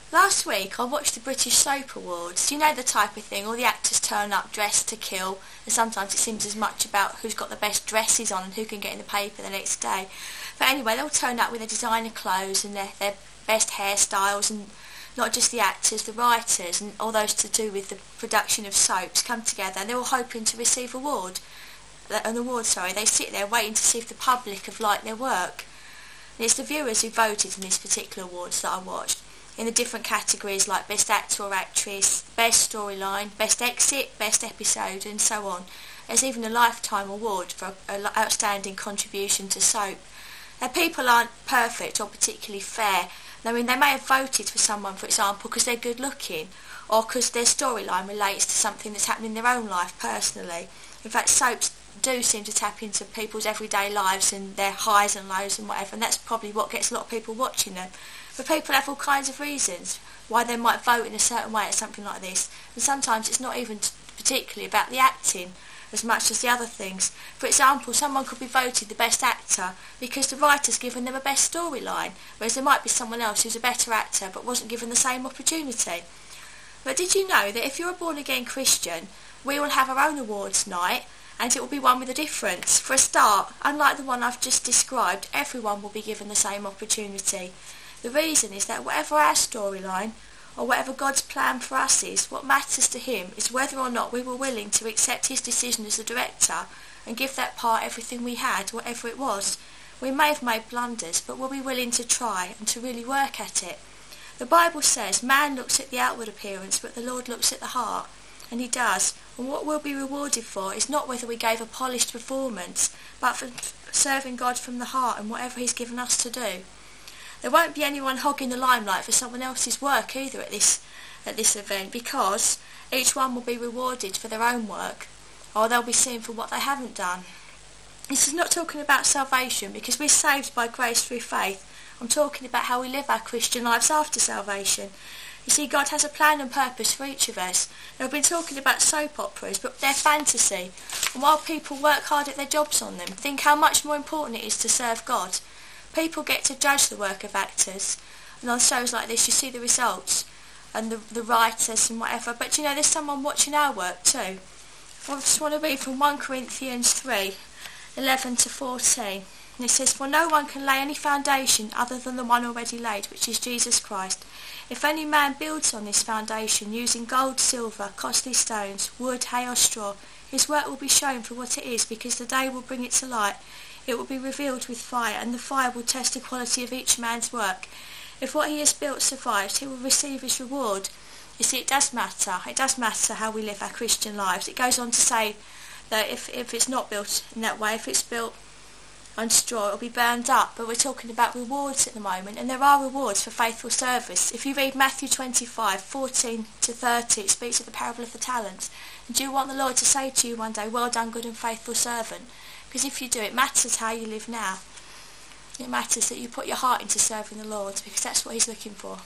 Last week I watched the British Soap Awards. You know the type of thing, all the actors turn up dressed to kill, and sometimes it seems as much about who's got the best dresses on and who can get in the paper the next day. But anyway, they all turn up with their designer clothes and their best hairstyles, and not just the actors, the writers and all those to do with the production of soaps come together, and they're all hoping to receive an award. They sit there waiting to see if the public have liked their work. And it's the viewers who voted in these particular awards that I watched, in the different categories like Best Actor or Actress, Best Storyline, Best Exit, Best Episode and so on. There's even a Lifetime Award for an outstanding contribution to soap. Now, people aren't perfect or particularly fair. I mean, they may have voted for someone, for example, because they're good looking or because their storyline relates to something that's happened in their own life personally. In fact, soaps do seem to tap into people's everyday lives and their highs and lows and whatever, and that's probably what gets a lot of people watching them. But people have all kinds of reasons why they might vote in a certain way at something like this, and sometimes it's not even particularly about the acting as much as the other things. For example, someone could be voted the best actor because the writer's given them a best storyline, whereas there might be someone else who's a better actor but wasn't given the same opportunity. But did you know that if you're a born-again Christian, we will have our own awards night, and it will be one with a difference? For a start, unlike the one I've just described, everyone will be given the same opportunity. The reason is that whatever our storyline, or whatever God's plan for us is, what matters to him is whether or not we were willing to accept his decision as the director and give that part everything we had, whatever it was. We may have made blunders, but were we willing to try and to really work at it? The Bible says man looks at the outward appearance, but the Lord looks at the heart. And he does. And what we'll be rewarded for is not whether we gave a polished performance, but for serving God from the heart and whatever he's given us to do. There won't be anyone hogging the limelight for someone else's work either at this event, because each one will be rewarded for their own work, or they'll be seen for what they haven't done. This is not talking about salvation, because we're saved by grace through faith. I'm talking about how we live our Christian lives after salvation. You see, God has a plan and purpose for each of us. Now, we've been talking about soap operas, but they're fantasy. And while people work hard at their jobs on them, think how much more important it is to serve God. People get to judge the work of actors, and on shows like this you see the results and the writers and whatever, but you know, there's someone watching our work too. I just want to read from 1 Corinthians 3:11-14. And it says, "For no one can lay any foundation other than the one already laid, which is Jesus Christ. If any man builds on this foundation using gold, silver, costly stones, wood, hay or straw, his work will be shown for what it is, because the day will bring it to light. It will be revealed with fire, and the fire will test the quality of each man's work. If what he has built survives, he will receive his reward." You see, it does matter. It does matter how we live our Christian lives. It goes on to say that if it's not built in that way, if it's built on straw, it'll be burned up. But we're talking about rewards at the moment, and there are rewards for faithful service. If you read Matthew 25:14-30, it speaks of the parable of the talents. And do you want the Lord to say to you one day, "Well done, good and faithful servant"? Because if you do, it matters how you live now. It matters that you put your heart into serving the Lord, because that's what he's looking for.